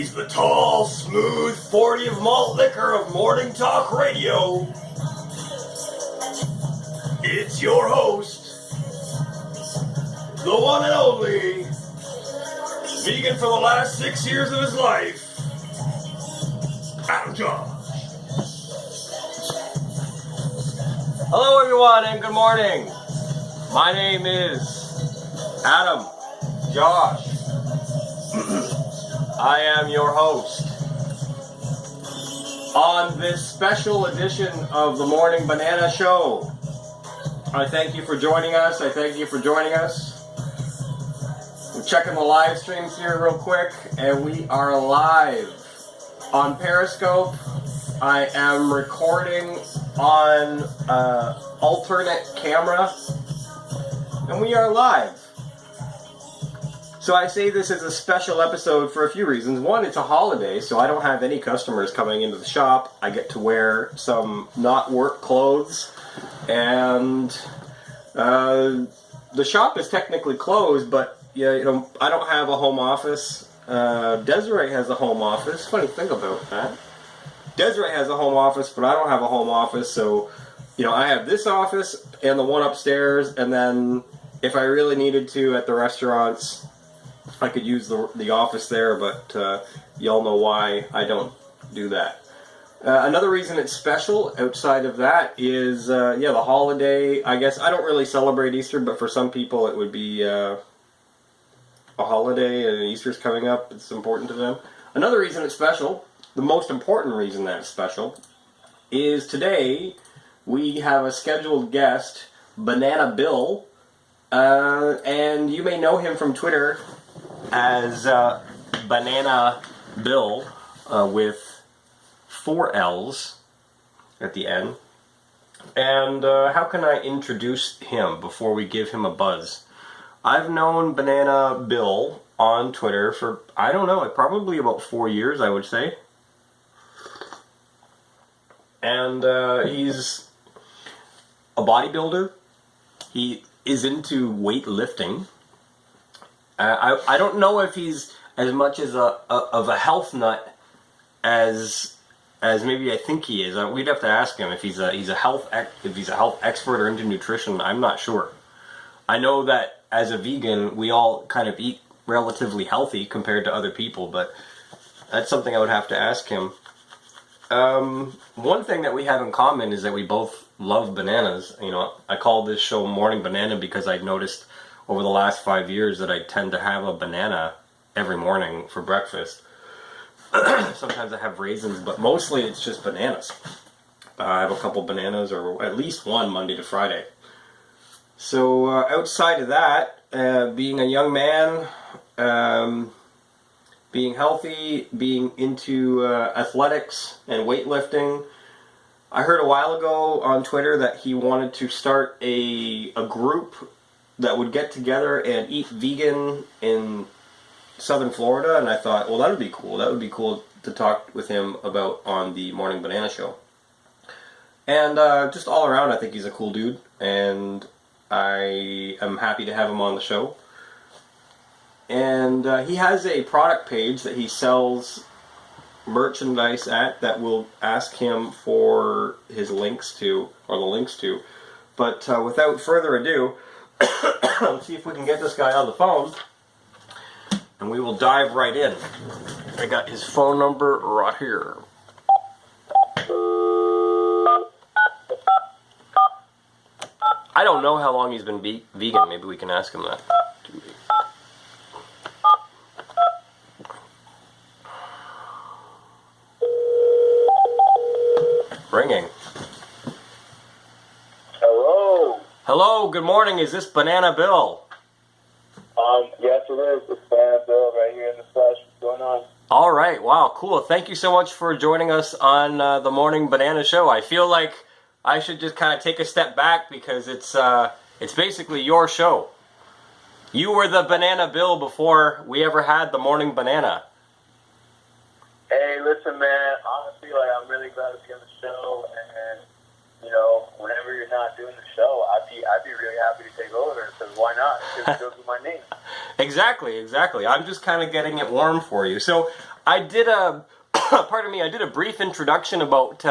He's the tall, smooth 40 of malt liquor of Morning Talk Radio. It's your host, the one and only, vegan for the last 6 years of his life, Adam Josh. Hello everyone and good morning. My name is Adam Josh. I am your host on this special edition of the Morning Banana Show. I thank you for joining us. I'm checking the live streams here real quick, and we are live on Periscope. I am recording on alternate camera, and we are live. So I say this is a special episode for a few reasons. One, it's a holiday, so I don't have any customers coming into the shop. I get to wear some not work clothes, and the shop is technically closed, but I don't have a home office. Desiree has a home office. Funny thing about that. Desiree has a home office, but I don't have a home office, so I have this office and the one upstairs, and then if I really needed to at the restaurants, I could use the office there, but y'all know why I don't do that. Another reason it's special outside of that is, the holiday. I guess I don't really celebrate Easter, but for some people it would be a holiday, and Easter's coming up. It's important to them. Another reason it's special, the most important reason that it's special, is today we have a scheduled guest, Banana Bill, and you may know him from Twitter as Banana Bill with 4 L's at the end. And how can I introduce him before we give him a buzz? I've known Banana Bill on Twitter for, I don't know, probably about 4 years, I would say. And he's a bodybuilder. He is into weightlifting. I don't know if he's as much as of a health nut as maybe I think he is. We'd have to ask him if he's a health expert or into nutrition. I'm not sure. I know that as a vegan, we all kind of eat relatively healthy compared to other people, but that's something I would have to ask him. One thing that we have in common is that we both love bananas. I call this show Morning Banana because I've noticed over the last 5 years that I tend to have a banana every morning for breakfast. Sometimes I have raisins, but mostly it's just bananas. I have a couple bananas, or at least one Monday to Friday. So outside of that, being a young man, being healthy, being into athletics and weightlifting. I heard a while ago on Twitter that he wanted to start a group that would get together and eat vegan in southern Florida, and I thought, well, that would be cool. That would be cool to talk with him about on the Morning Banana Show. And just all around, I think he's a cool dude, and I am happy to have him on the show. And he has a product page that he sells merchandise at that we'll ask him for his links to, or the links to. But without further ado, let's see if we can get this guy on the phone, and we will dive right in. I got his phone number right here. I don't know how long he's been vegan. Maybe we can ask him that. Ringing. Hello. Hello, good morning. Is this Banana Bill? Yes it is. It's Banana Bill right here in the flesh. What's going on? All right. Wow, cool. Thank you so much for joining us on the Morning Banana Show. I feel like I should just kind of take a step back because it's basically your show. You were the Banana Bill before we ever had the Morning Banana. Hey, listen, man. Honestly, I'm really glad to be on the show, and whenever you're not doing the show, I'd be really happy to take over. Because why not? Because it goes with my name. Exactly. I'm just kind of getting it warm for you. So I did a, pardon me, I did a brief introduction about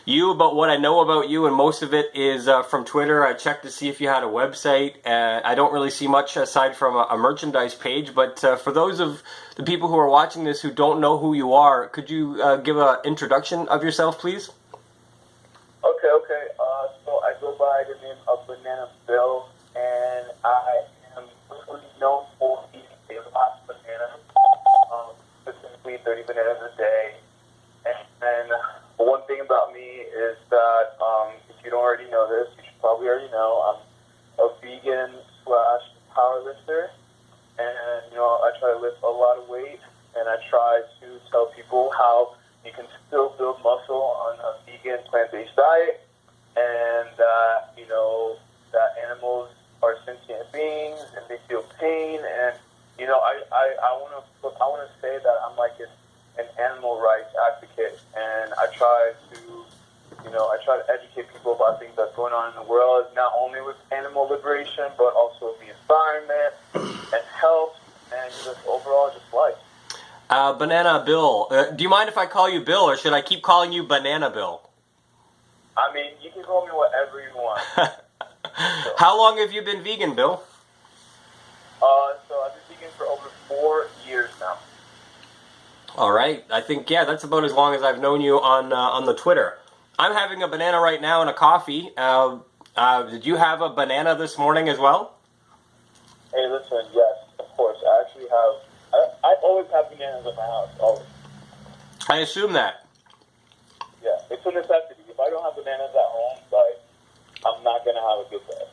you, about what I know about you, and most of it is from Twitter. I checked to see if you had a website. I don't really see much aside from a merchandise page, but for those of the people who are watching this who don't know who you are, could you give an introduction of yourself, please? Okay. So I go by the name of Banana Bill, and I am really known for eating a lot of bananas, specifically 30 bananas a day. And one thing about me is that if you don't already know this, you should probably already know, I'm a vegan slash power lifter, and I try to lift a lot of weight, and I try to tell people how you can still build muscle on a vegan plant-based diet, and that animals are sentient beings and they feel pain, and I want to say that I'm like an animal rights advocate, and I try to educate people about things that's going on in the world, not only with animal liberation, but also the environment and health and just overall just life. Banana Bill, do you mind if I call you Bill, or should I keep calling you Banana Bill? I mean, you can call me whatever you want. How long have you been vegan, Bill? So I've been vegan for over 4 years now. All right. I think, that's about as long as I've known you on the Twitter. I'm having a banana right now and a coffee. Did you have a banana this morning as well? Hey, listen, yes, of course. I actually I always have bananas at my house, always. I assume that. Yeah, it's a necessity. If I don't have bananas at home, I'm not going to have a good day.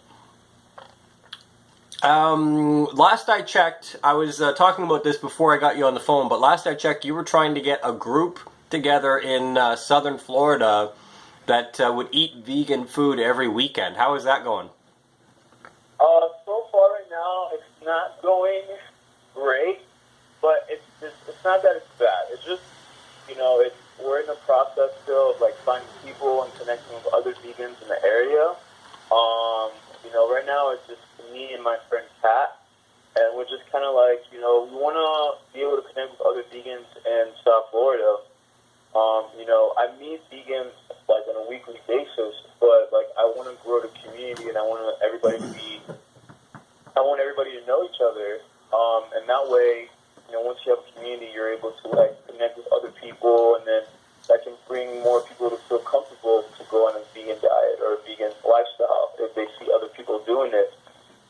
Last I checked, I was talking about this before I got you on the phone, but last I checked, you were trying to get a group together in southern Florida that would eat vegan food every weekend. How is that going? So far right now, it's not going great, but it's not that it's bad. It's just, we're in the process still of finding people and connecting with other vegans in the area. Right now it's just me and my friend Kat, and we're just kind of we want to be able to connect with other vegans in South Florida. I meet vegans on a weekly basis, but I want to grow the community, and I want everybody to know each other. And that way, once you have a community, you're able to connect with other people, and then that can bring more people to feel comfortable to go on a vegan diet or a vegan lifestyle if they see other people doing it.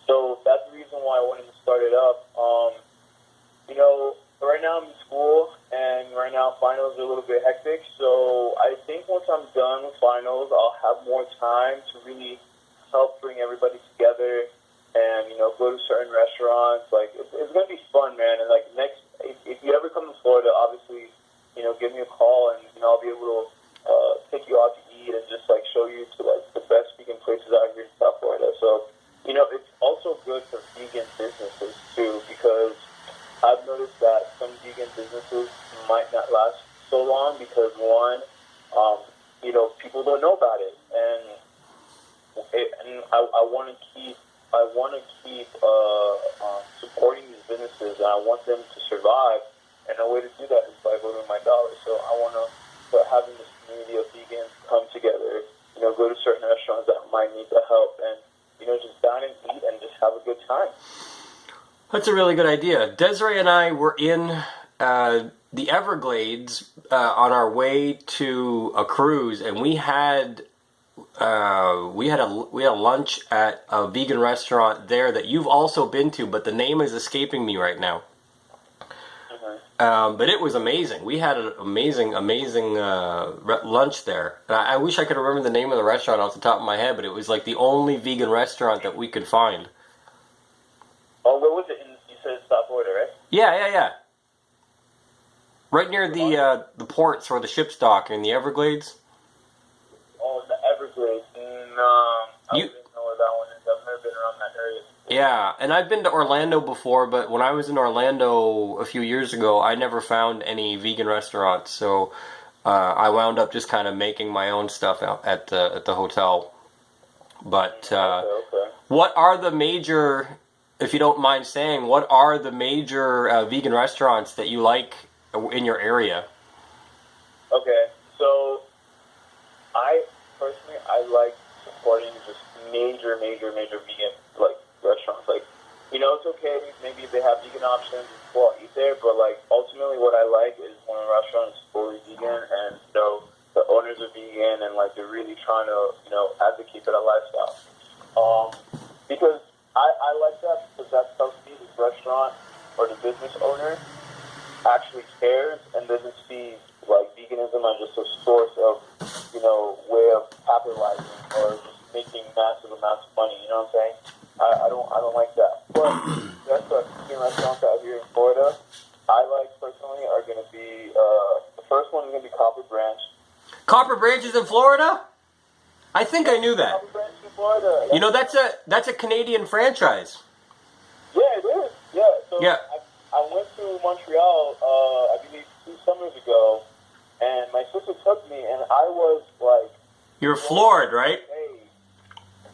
So that's the reason why I wanted to start it up. Right now I'm in school, and right now finals are a little bit hectic. So I think once I'm done with finals, I'll have more time to really help bring everybody together and, go to certain restaurants. It's going to be fun, man. And if you ever come to Florida, obviously, give me a call, and, I'll be able to take you out to eat and just, show you to, the best vegan places out here in South Florida. So, it's also good for vegan businesses, too, because I've noticed that some vegan businesses might not last so long because, one, people don't know about it. And I want to keep supporting these businesses, and I want them to survive. And the way to do that is by voting my dollar. So I want to start having this community of vegans come together, go to certain restaurants that might need the help, and, just dine and eat and just have a good time. That's a really good idea. Desiree and I were in the Everglades on our way to a cruise, and we had a lunch at a vegan restaurant there that you've also been to, but the name is escaping me right now. But it was amazing. We had an amazing lunch there. And I wish I could remember the name of the restaurant off the top of my head, but it was the only vegan restaurant that we could find. Oh, where was it? You said South Florida, right? Yeah. Right near the ports where the ships dock in the Everglades. Oh, the Everglades. No, I didn't know where that one is. I've never been around that area. Yeah, and I've been to Orlando before, but when I was in Orlando a few years ago, I never found any vegan restaurants, so I wound up just kind of making my own stuff out at the hotel. But okay. What are the major, if you don't mind saying, what are the major vegan restaurants that you like in your area? Okay, so I personally like supporting just major vegan like restaurants. Like, it's okay maybe they have vegan options, well, eat there, but like ultimately what I like is when a restaurant is fully vegan and the owners are vegan and like they're really trying to advocate for that lifestyle. Because I like that because that tells me this restaurant or the business owner actually cares and doesn't see like veganism as just a source of way of capitalizing or just making massive amounts of money. You know what I'm saying? I don't like that. But that's what vegan restaurants out here in Florida I like personally are going to be the first one is going to be Copper Branch. Copper Branch is in Florida? I think I knew that. Copper Branch in Florida. That's a Canadian franchise. Yeah, it is. Yeah. So yeah. I went to Montreal, I believe 2 summers ago, and my sister took me, and I was like... You were floored, right? Hey.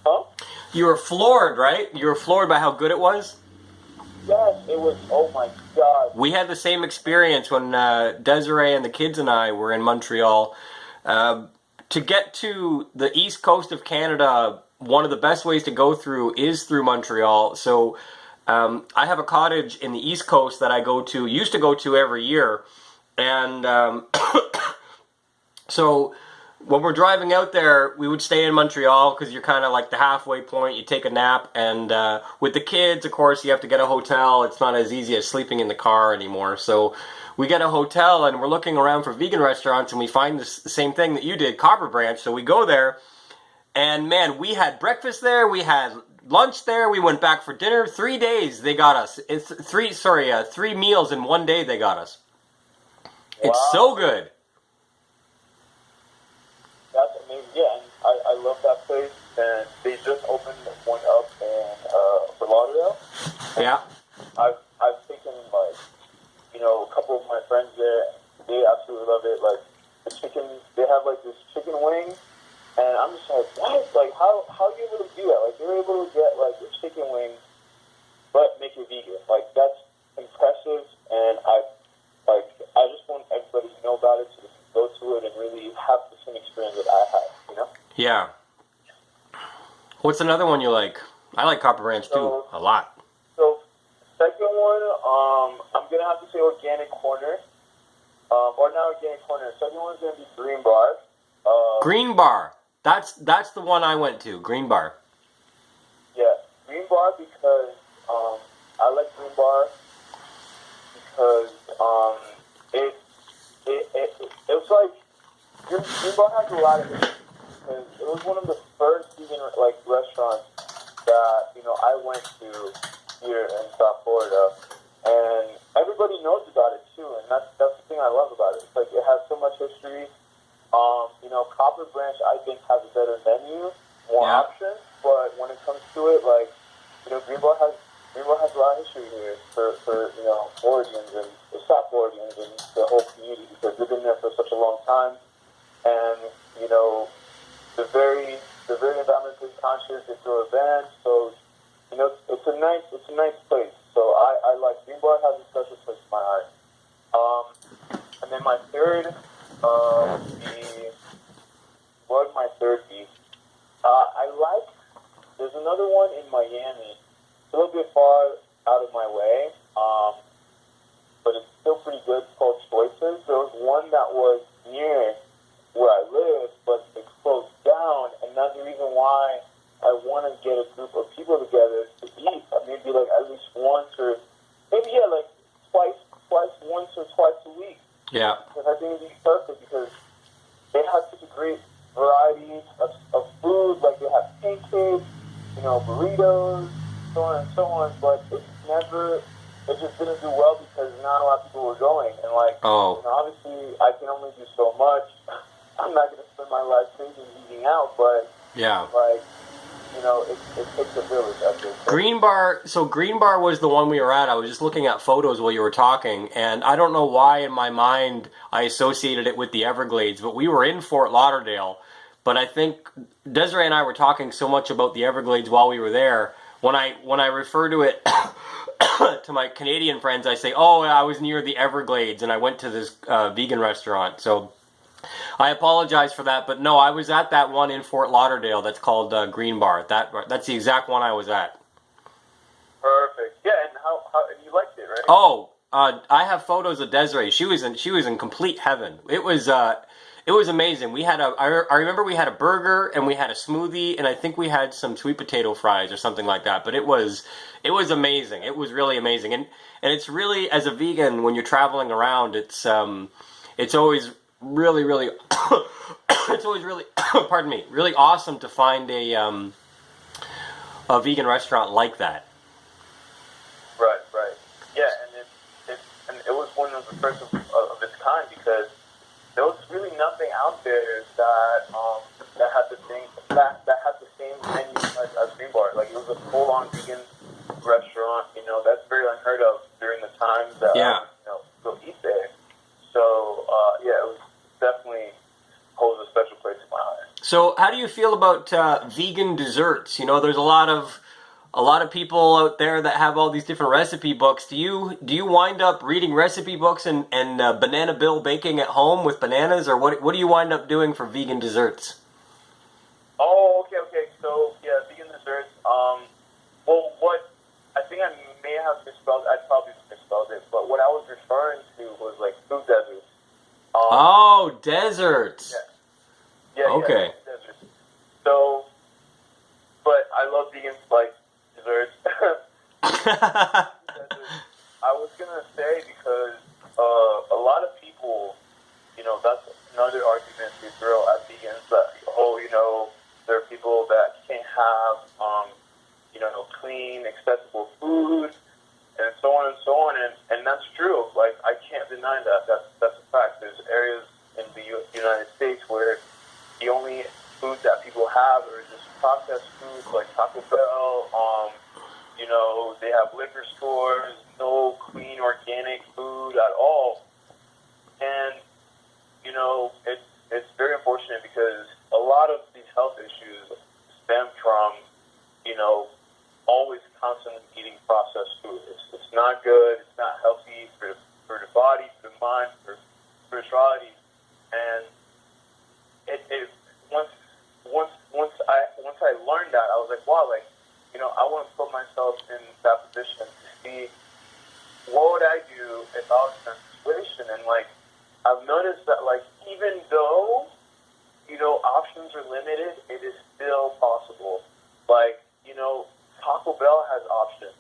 Huh? You were floored, right? You were floored by how good it was? Yes, it was, oh my God. We had the same experience when Desiree and the kids and I were in Montreal. To get to the east coast of Canada, one of the best ways to go through is through Montreal. So I have a cottage in the east coast that I used to go to every year. And so when we're driving out there, we would stay in Montreal because you're kind of like the halfway point. You take a nap, and with the kids, of course, you have to get a hotel. It's not as easy as sleeping in the car anymore. So we get a hotel, and we're looking around for vegan restaurants, and we find the same thing that you did, Copper Branch. So we go there, and man, we had breakfast there. We had lunch there. We went back for dinner. 3 days they got us. It's 3 meals in one day they got us. Wow. It's so good. That's amazing. Yeah, and I love that place. And they just opened one up in Fort Lauderdale. Yeah. I've taken a couple of my friends there. They absolutely love it. Like the chicken, they have like this chicken wing, and I'm just like, what? Like how are you able to do that? Like they're able to get like a chicken wing, but make it vegan. Like that's impressive, and I just want everybody to know about it, so they can go to it and really have the same experience that I had. Yeah. What's another one you like? I like Copper Branch too, a lot. So, second one, I'm gonna have to say Organic Corner, or not Organic Corner. Second one's gonna be Green Bar. Green Bar. That's the one I went to. Green Bar. Yeah, Green Bar because I like Green Bar because it was like Green Bar has a lot of history. Because it was one of the first vegan restaurants that I went to here in South Florida, and everybody knows about it too. And that's the thing I love about it. It's like it has so much history. Copper Branch I think has a better menu, more options. But when it comes to it, Green Bar has a lot of history here for Floridians and the South Floridians and the whole community because they've been there for such a long time, and they're very environmentally conscious. They throw events, so it's a nice place. So I like Green Bar has a special place in my heart. And then my third would my third be? There's another one in Miami. It's a little bit far out of my way, but it's still pretty good. It's called Choices. There was one that was near where I live, but it closed down, and that's the reason why I want to get a group of people together to eat. Maybe at least once or maybe once or twice a week. Yeah. Because I think it'd be perfect because they have such a great variety of food. Like they have pancakes, burritos, so on and so on. But it just didn't do well because not a lot of people were going. And obviously I can only do so much. I'm not going to spend my life thinking eating out, but it takes a village. I think. Green Bar. So Green Bar was the one we were at. I was just looking at photos while you were talking, and I don't know why in my mind I associated it with the Everglades, but we were in Fort Lauderdale. But I think Desiree and I were talking so much about the Everglades while we were there. When I refer to it to my Canadian friends, I say, "Oh, I was near the Everglades and I went to this vegan restaurant." So I apologize for that, but no, I was at that one in Fort Lauderdale that's called Green Bar. That's the exact one I was at. Perfect. Yeah, and how and you liked it, right? Oh, I have photos of Desiree. She was in complete heaven. It was amazing. We had I remember we had a burger and we had a smoothie and I think we had some sweet potato fries or something like that. But it was amazing. It was really amazing. And it's really, as a vegan, when you're traveling around, it's always really it's always really pardon me, really awesome to find a vegan restaurant like that. Right. Yeah, and it was one of the first of its kind because there was really nothing out there that had the same menu as Green Bar. Like, it was a full-on vegan restaurant. You know, that's very unheard of during the times that go eat there. So yeah, it was definitely holds a special place in my heart. So, how do you feel about vegan desserts? You know, there's a lot of people out there that have all these different recipe books. Do you wind up reading recipe books and Banana Bill baking at home with bananas, or what do you wind up doing for vegan desserts? Oh, okay. So yeah, vegan desserts. Well, what I think I may have misspelled. I probably misspelled it, but what I was referring to was like food deserts. Oh, deserts. Yeah. Okay. Yeah, deserts. So, but I love vegan like desserts. I was gonna say because a lot of people, you know, that's another argument we throw at vegans that there are people that can't have clean, accessible food, and so on and so on, and that's true. Like, I can't deny that. That's a fact. There's areas in the United States where the only food that people have are just processed foods like Taco Bell. They have liquor stores, no clean organic food at all, and it's very unfortunate because a lot of these health issues stem from always constantly eating processed food. It's not good. It's not healthy for the body, for the mind, for spirituality, and once I learned that, I was like, wow, like, I want to put myself in that position to see what would I do if I was in that situation. And like, I've noticed that, like, even though options are limited, it is still possible. Like, Taco Bell has options.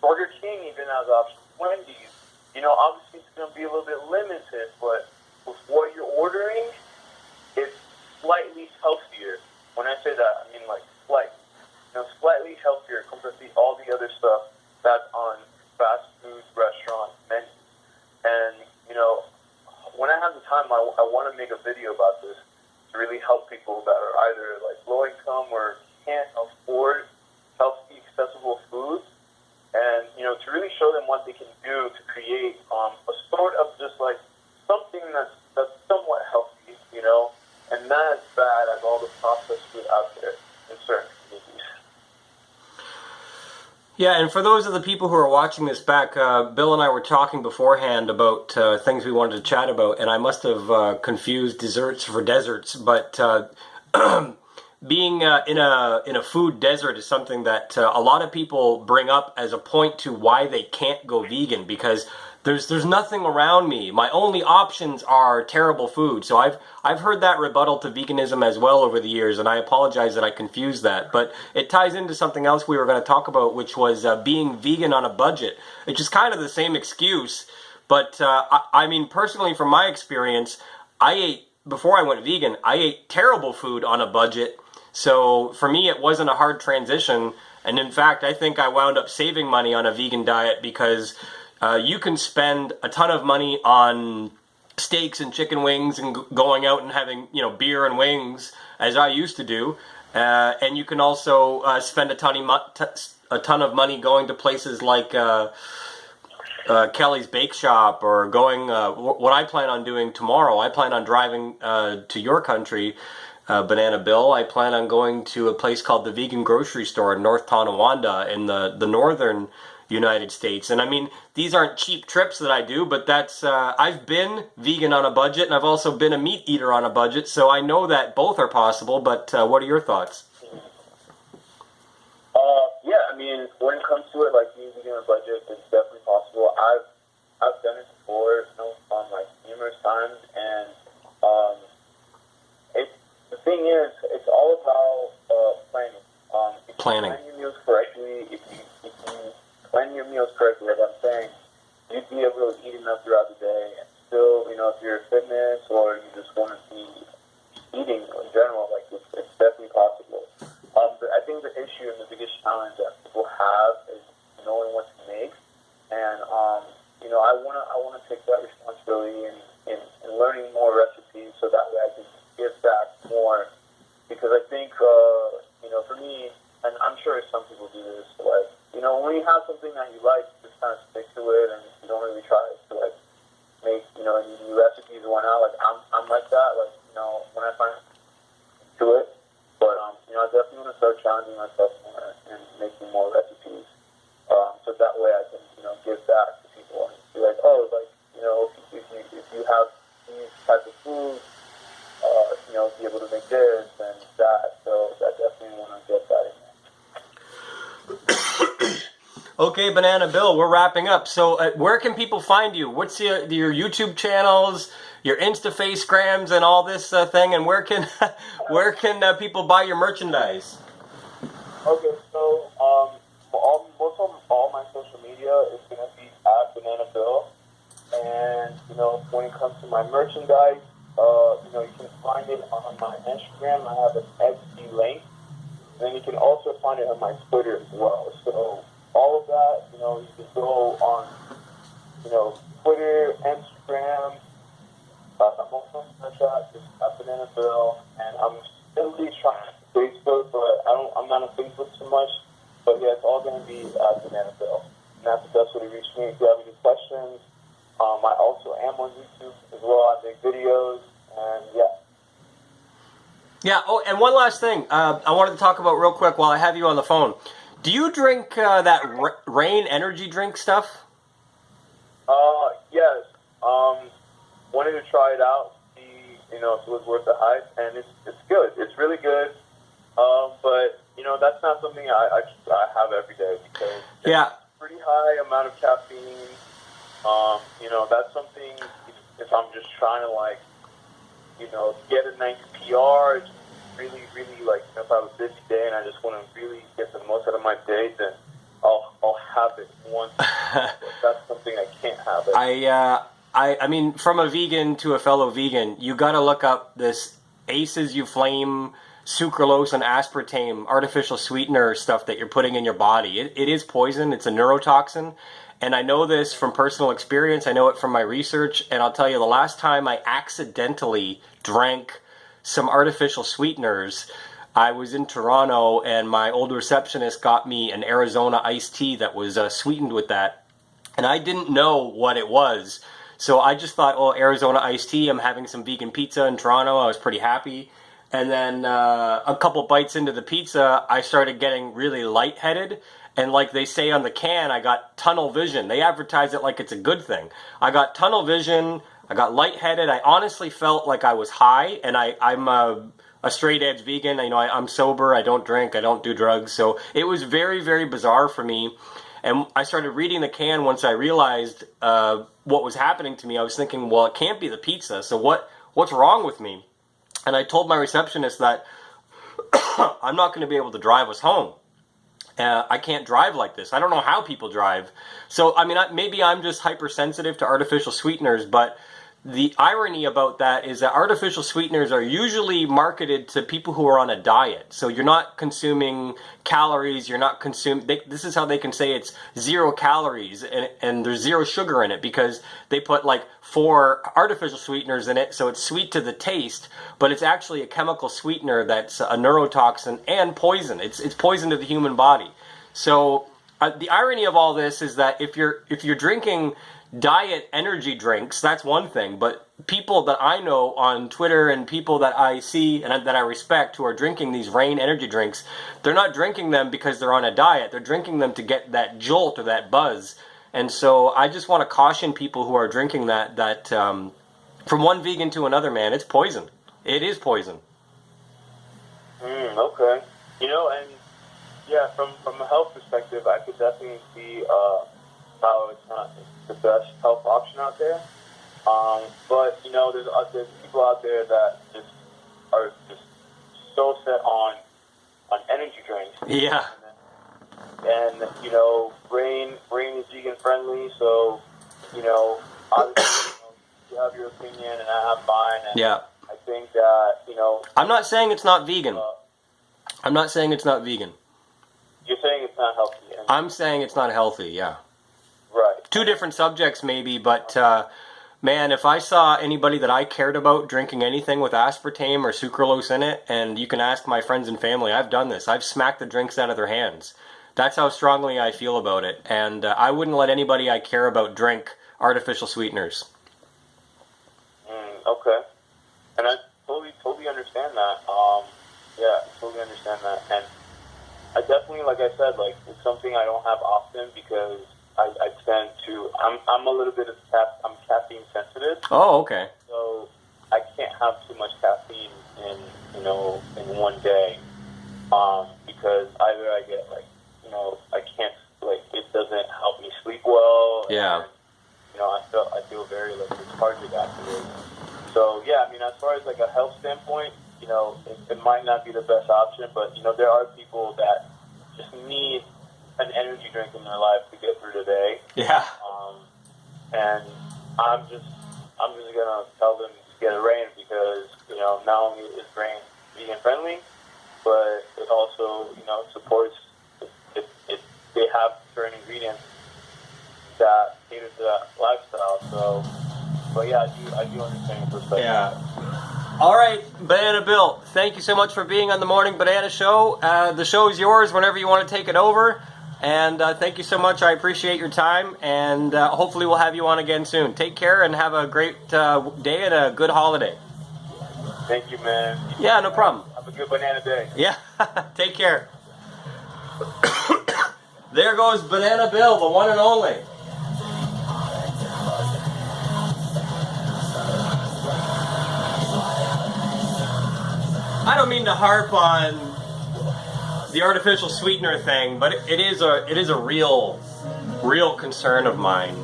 Burger King even has options. Wendy's. Obviously it's going to be a little bit limited, but with what you're ordering, it's slightly healthier. When I say that, I mean like slightly healthier compared to all the other stuff that's on fast food restaurant menus. And when I have the time, I want to make a video about this to really help people that are either like low income or can't afford healthy, accessible food, and to really show them what they can do to create a sort of just like something that's somewhat healthy, and not as bad as all the processed food out there in certain communities. Yeah, and for those of the people who are watching this back, Bill and I were talking beforehand about things we wanted to chat about, and I must have confused desserts for deserts, but being in a food desert is something that a lot of people bring up as a point to why they can't go vegan, because there's nothing around me. My only options are terrible food. So I've heard that rebuttal to veganism as well over the years, and I apologize that I confused that. But it ties into something else we were going to talk about, which was being vegan on a budget, which is kind of the same excuse. But I mean, personally, from my experience, before I went vegan, I ate terrible food on a budget. So for me, it wasn't a hard transition. And in fact, I think I wound up saving money on a vegan diet because you can spend a ton of money on steaks and chicken wings and going out and having, beer and wings, as I used to do. And you can also spend a ton of money going to places like Kelly's Bake Shop, or going, what I plan on doing tomorrow. I plan on driving to your country Banana Bill. I plan on going to a place called the Vegan Grocery Store in North Tonawanda in the northern United States. And I mean, these aren't cheap trips that I do, but that's I've been vegan on a budget, and I've also been a meat eater on a budget, so I know that both are possible. But what are your thoughts? Yeah, I mean, when it comes to it, like being vegan on a budget, it's definitely possible. I've done it before, like numerous times, and the thing is, it's all about planning. If Planning. you plan your meals correctly, if you plan your meals correctly, like I'm saying, you'd be able to eat enough throughout the day, and still, if you're in fitness or you just want to be eating in general, like it's definitely possible. But I think the issue and the biggest challenge that people have is knowing what to make, and I wanna take that responsibility in learning more recipes so that way I can give back more, because I think for me, and I'm sure some people do this, like when you have something that you like, you just kind of stick to it and you don't really try to like make any new recipes or whatnot. Like I'm like that, like when I find to it. But, I definitely want to start challenging myself more and making more recipes. So that way I can, give back to people and be like, oh, like, if you have these types of foods, be able to make this and that. So I definitely want to get that in there. Okay, Banana Bill, we're wrapping up. So where can people find you? What's your YouTube channels, your Instafacegrams, and all this thing? And where can people buy your merchandise? Okay, so most of all my social media is going to be at Banana Bill. And, when it comes to my merchandise, you can find it on my Instagram. I have an Etsy link. And then you can also find it on my Twitter as well. So all of that, you can go on, Twitter, Instagram. I'm also on Snapchat, just at Banana Bill. And I'm still trying Facebook, but I'm not on Facebook too much. But yeah, it's all going to be at Banana Bill. And that's the best way to reach me. If you have any questions, I also am on YouTube as well. I make videos, and yeah. Yeah, oh, and one last thing I wanted to talk about real quick while I have you on the phone. Do you drink that Rain energy drink stuff? Yes. Wanted to try it out, see, if it was worth the hype, and it's good. It's really good. But, that's not something I have every day because it's a pretty high amount of caffeine. That's something, if I'm just trying to, get a nice PR, it's really, really, if I have a busy day and I just want to really get the most out of my day, then I'll have it once. That's something I can't have it. I mean, from a vegan to a fellow vegan, you got to look up this Aces You Flame sucralose and aspartame artificial sweetener stuff that you're putting in your body. It is poison. It's a neurotoxin. And I know this from personal experience. I know it from my research. And I'll tell you, the last time I accidentally drank some artificial sweeteners, I was in Toronto and my old receptionist got me an Arizona iced tea that was sweetened with that. And I didn't know what it was. So I just thought, oh, Arizona iced tea, I'm having some vegan pizza in Toronto. I was pretty happy. And then a couple bites into the pizza, I started getting really lightheaded. And like they say on the can, I got tunnel vision. They advertise it like it's a good thing. I got tunnel vision. I got lightheaded. I honestly felt like I was high. And I'm a straight edge vegan. I'm sober. I don't drink. I don't do drugs. So it was very, very bizarre for me. And I started reading the can once I realized what was happening to me. I was thinking, well, it can't be the pizza. So what's wrong with me? And I told my receptionist that I'm not going to be able to drive us home. I can't drive like this. I don't know how people drive. So, I mean, maybe I'm just hypersensitive to artificial sweeteners, but the irony about that is that artificial sweeteners are usually marketed to people who are on a diet. So you're not consuming calories, you're not consuming... This is how they can say it's 0 calories and there's 0 sugar in it because they put like 4 artificial sweeteners in it, so it's sweet to the taste, but it's actually a chemical sweetener that's a neurotoxin and poison. It's poison to the human body. So the irony of all this is that if you're drinking diet energy drinks, that's one thing. But people that I know on Twitter and people that I see and that I respect who are drinking these Reign energy drinks, they're not drinking them because they're on a diet. They're drinking them to get that jolt or that buzz. And so I just want to caution people who are drinking that from one vegan to another, man, it's poison. It is poison. Okay. You know, and yeah, from a health perspective, I could definitely see how it's not the best health option out there. But you know, there's people out there that just are just so set on energy drinks. Yeah. And you know, Reign is vegan friendly, so you know, obviously you have your opinion and I have mine. And yeah. I think that you know. I'm not saying it's not vegan. I'm not saying it's not vegan. You're saying it's not healthy. I'm saying it's not healthy. Yeah. Right. Two different subjects maybe, but man, if I saw anybody that I cared about drinking anything with aspartame or sucralose in it, and you can ask my friends and family, I've done this. I've smacked the drinks out of their hands. That's how strongly I feel about it. And I wouldn't let anybody I care about drink artificial sweeteners. Okay. And I totally understand that. Yeah, I totally understand that. And I definitely, like I said, like it's something I don't have often because I tend to. I'm a little bit of I'm caffeine sensitive. Oh, okay. So I can't have too much caffeine in one day, because either I get I can't it doesn't help me sleep well. Yeah. And, I feel very lethargic afterwards. So yeah, I mean, as far as a health standpoint, it might not be the best option, but there are people that just need an energy drink in their life to get through the day. Yeah. And I'm just gonna tell them to get a Reign because not only is Reign vegan friendly, but it also supports they have certain ingredients that cater to that lifestyle. So, but yeah, I do understand your perspective. Yeah. All right, Banana Bill, thank you so much for being on the Morning Banana Show. The show is yours whenever you want to take it over. And thank you so much. I appreciate your time. And hopefully we'll have you on again soon. Take care and have a great day and a good holiday. Thank you, man. Yeah, no problem. Have a good banana day. Yeah, take care. There goes Banana Bill, the one and only. I don't mean to harp on the artificial sweetener thing, but it is a real concern of mine.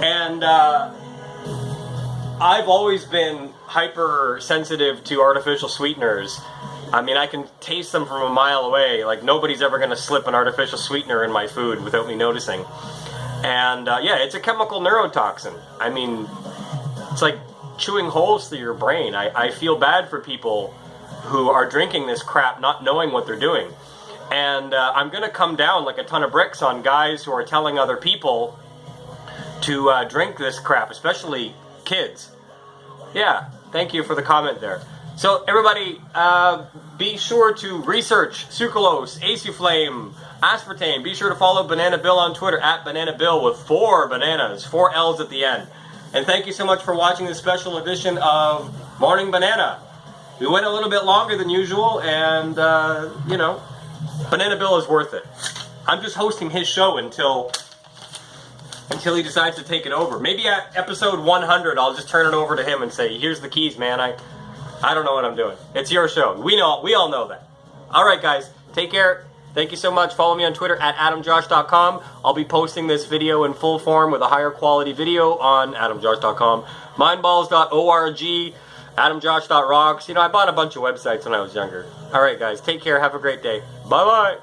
And I've always been hypersensitive to artificial sweeteners. I mean, I can taste them from a mile away. Like, nobody's ever going to slip an artificial sweetener in my food without me noticing. And yeah, it's a chemical neurotoxin. I mean, it's like chewing holes through your brain. I feel bad for people who are drinking this crap not knowing what they're doing. And I'm going to come down like a ton of bricks on guys who are telling other people to drink this crap, especially kids. Yeah, thank you for the comment there. So everybody, be sure to research sucralose, acuflame, aspartame. Be sure to follow Banana Bill on Twitter at Banana Bill with 4 bananas, 4 L's at the end. And thank you so much for watching this special edition of Morning Banana. We went a little bit longer than usual, and Banana Bill is worth it. I'm just hosting his show until he decides to take it over. Maybe at episode 100, I'll just turn it over to him and say, "Here's the keys, man. I don't know what I'm doing. It's your show." We all know that. All right, guys, take care. Thank you so much. Follow me on Twitter at AdamJosh.com. I'll be posting this video in full form with a higher quality video on AdamJosh.com. Mindballs.org. AdamJosh.rocks. I bought a bunch of websites when I was younger. All right, guys, take care. Have a great day. Bye-bye.